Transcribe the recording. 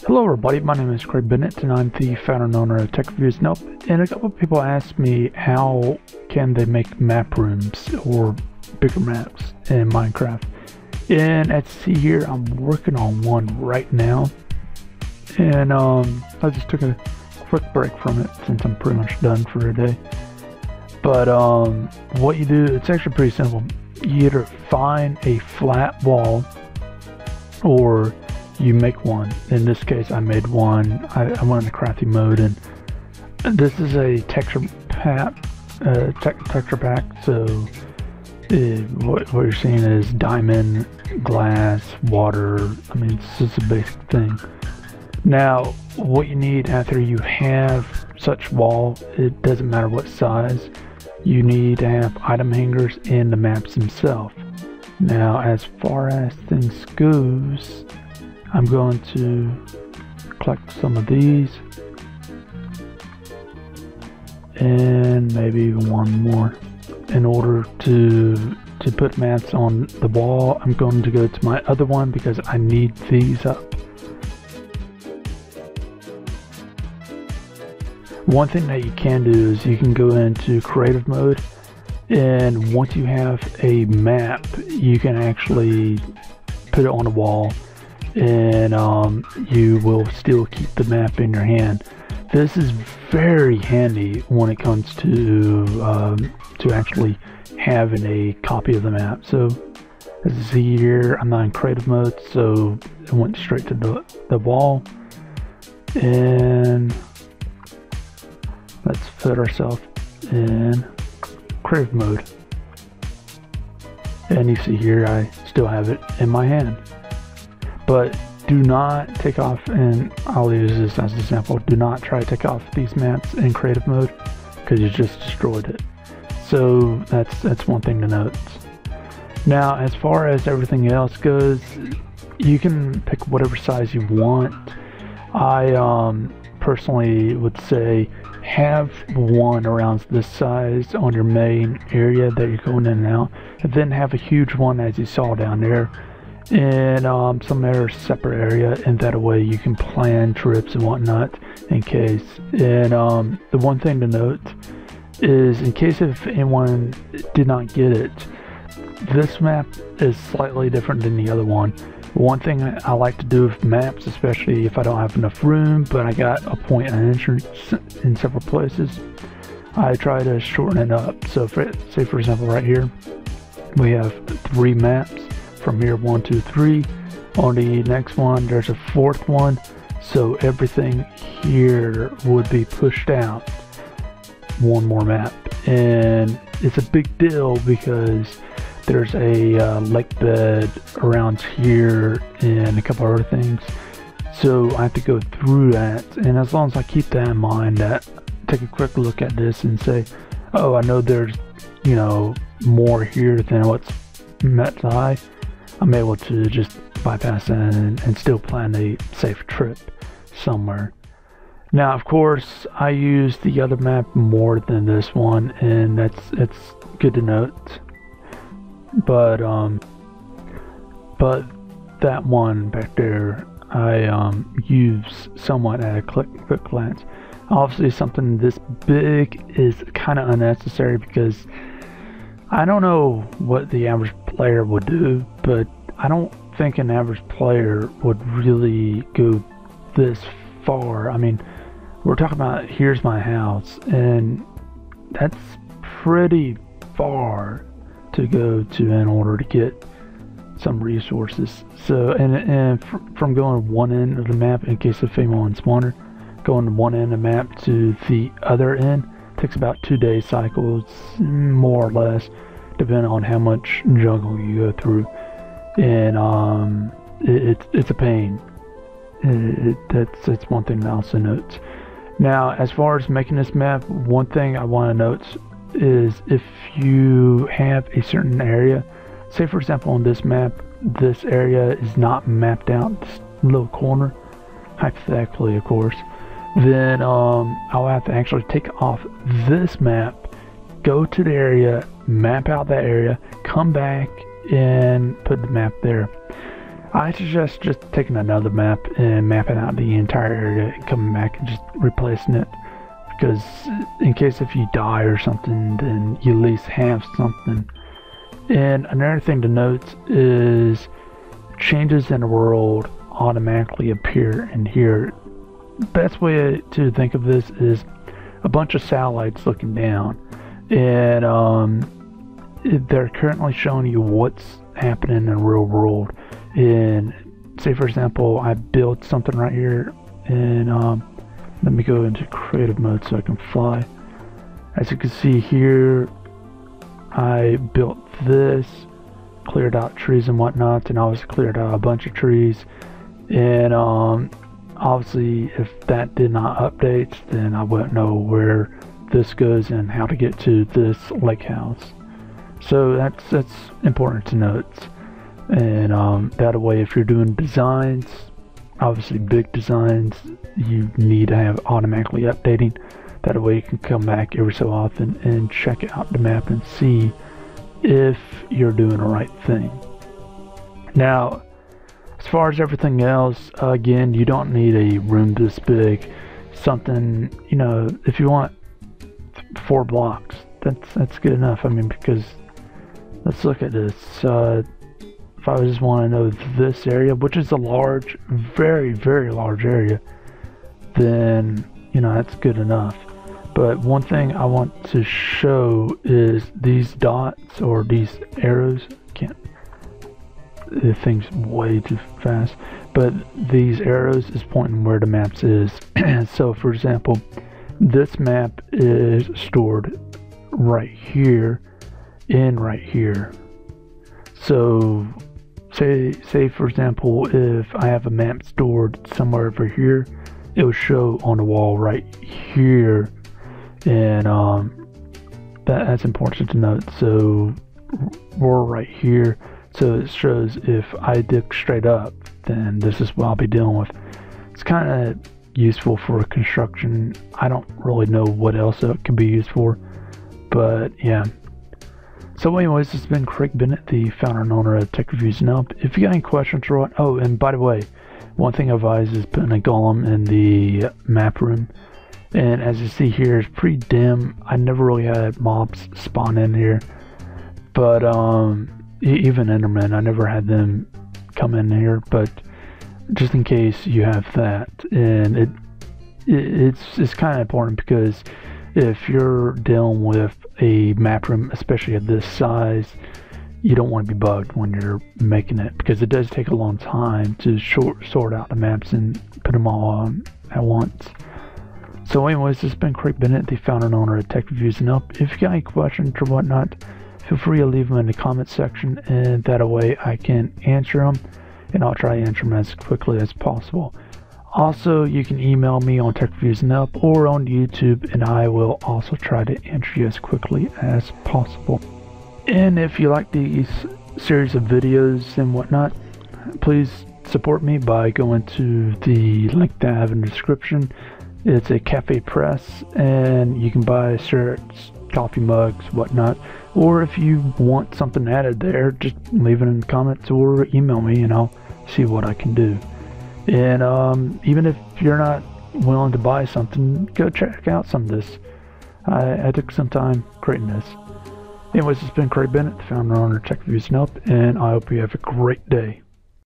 Hello everybody, my name is Craig Bennett and I'm the founder and owner of Tech Reviews Nope. And a couple of people asked me how can they make map rooms or bigger maps in Minecraft. And as you see here, I'm working on one right now. And I just took a quick break from it since I'm pretty much done for a day. But what you do, it's actually pretty simple. You either find a flat wall or you make one. In this case, I made one. I went into crafting mode, and this is a texture pack. So what you're seeing is diamond, glass, water. I mean, it's just a basic thing. Now, what you need after you have such wall, it doesn't matter what size, you need to have item hangers in the maps themselves. Now, as far as things goes, I'm going to collect some of these and maybe even one more. In order to put mats on the wall, I'm going to go to my other one because I need these up. One thing that you can do is you can go into creative mode, and once you have a map, you can actually put it on the wall, and you will still keep the map in your hand. This is very handy when it comes to actually having a copy of the map. So as you see here, I'm not in creative mode, so it went straight to the wall. And let's put ourselves in creative mode. And you see here, I still have it in my hand. But do not take off, and I'll use this as an example, do not try to take off these maps in creative mode because you just destroyed it. So that's one thing to note. Now, as far as everything else goes, you can pick whatever size you want. I personally would say have one around this size on your main area that you're going in and out, and then have a huge one as you saw down there in some other separate area, and that way you can plan trips and whatnot in case. And the one thing to note is, in case if anyone did not get it, this map is slightly different than the other one. One thing I like to do with maps, especially if I don't have enough room but I got a point and entrance in several places, I try to shorten it up. So say for example right here we have 3 maps. From here, 1, 2, 3. On the next one, there's a 4th one. So everything here would be pushed out one more map. And it's a big deal because there's a lake bed around here and a couple other things. So I have to go through that. And as long as I keep that in mind, that take a quick look at this and say, oh, I know there's, you know, more here than what's met to high, I'm able to just bypass that and still plan a safe trip somewhere. Now, of course, I use the other map more than this one, and it's good to note. But that one back there, I use somewhat at a quick glance. Obviously, something this big is kind of unnecessary because I don't know what the average player would do, but I don't think an average player would really go this far. I mean, we're talking about here's my house, and that's pretty far to go to in order to get some resources. So, and from going one end of the map, in case if anyone's wondering, going from one end of the map to the other end takes about 2 day cycles, more or less, depending on how much jungle you go through. And it's a pain. That's one thing to also note. Now, as far as making this map, one thing I want to note is if you have a certain area, say for example on this map, this area is not mapped out, this little corner, hypothetically of course, then I'll have to actually take off this map, go to the area, map out that area, come back and put the map there. I suggest just taking another map and mapping out the entire area and coming back and just replacing it. Because in case if you die or something, then you at least have something. And another thing to note is changes in the world automatically appear in here. Best way to think of this is a bunch of satellites looking down, and they're currently showing you what's happening in the real world. And say for example, I built something right here, and let me go into creative mode so I can fly. As you can see here, I built this, cleared out trees and whatnot, and obviously cleared out a bunch of trees. And obviously if that did not update, then I wouldn't know where this goes and how to get to this lake house. So that's important to note. And that way, if you're doing designs, obviously big designs, you need to have automatically updating. That way you can come back every so often and check out the map and see if you're doing the right thing. Now, as far as everything else, again, you don't need a room this big. Something, you know, if you want 4 blocks, that's good enough. I mean, because let's look at this. If I just want to know this area, which is a large, very, very large area, then, you know, that's good enough. But one thing I want to show is these dots, or these arrows. The thing's way too fast. But these arrows is pointing where the map is. So, for example, this map is stored right here and right here. So, say for example, if I have a map stored somewhere over here, it will show on the wall right here, and that's important to note. So we're right here, so it shows if I dig straight up, then this is what I'll be dealing with. It's kind of useful for construction. I don't really know what else it can be used for, but yeah. So anyways, this has been Craig Bennett, the founder and owner of Tech Reviews and Up. If you got any questions or what, oh, and by the way, one thing I advise is putting a golem in the map room. And as you see here, it's pretty dim. I never really had mobs spawn in here, but even Endermen, I never had them come in here. But just in case you have that, and it's kind of important, because if you're dealing with a map room, especially at this size, you don't want to be bugged when you're making it, because it does take a long time to sort out the maps and put them all on at once. So anyways, this has been Craig Bennett, the founder and owner of Tech Reviews and Up. If you got any questions or whatnot, feel free to leave them in the comment section, and that way I can answer them, and I'll try to answer them as quickly as possible. Also, you can email me on Tech Reviews and Up or on YouTube, and I will also try to answer you as quickly as possible. And if you like these series of videos and whatnot, please support me by going to the link that I have in the description. It's a cafe press, and you can buy shirts, coffee mugs, whatnot. Or if you want something added there, just leave it in the comments or email me, and I'll see what I can do. And even if you're not willing to buy something, go check out some of this. I took some time creating this. Anyways, it's been Craig Bennett, the founder and owner of Tech Reviews and Up, and I hope you have a great day.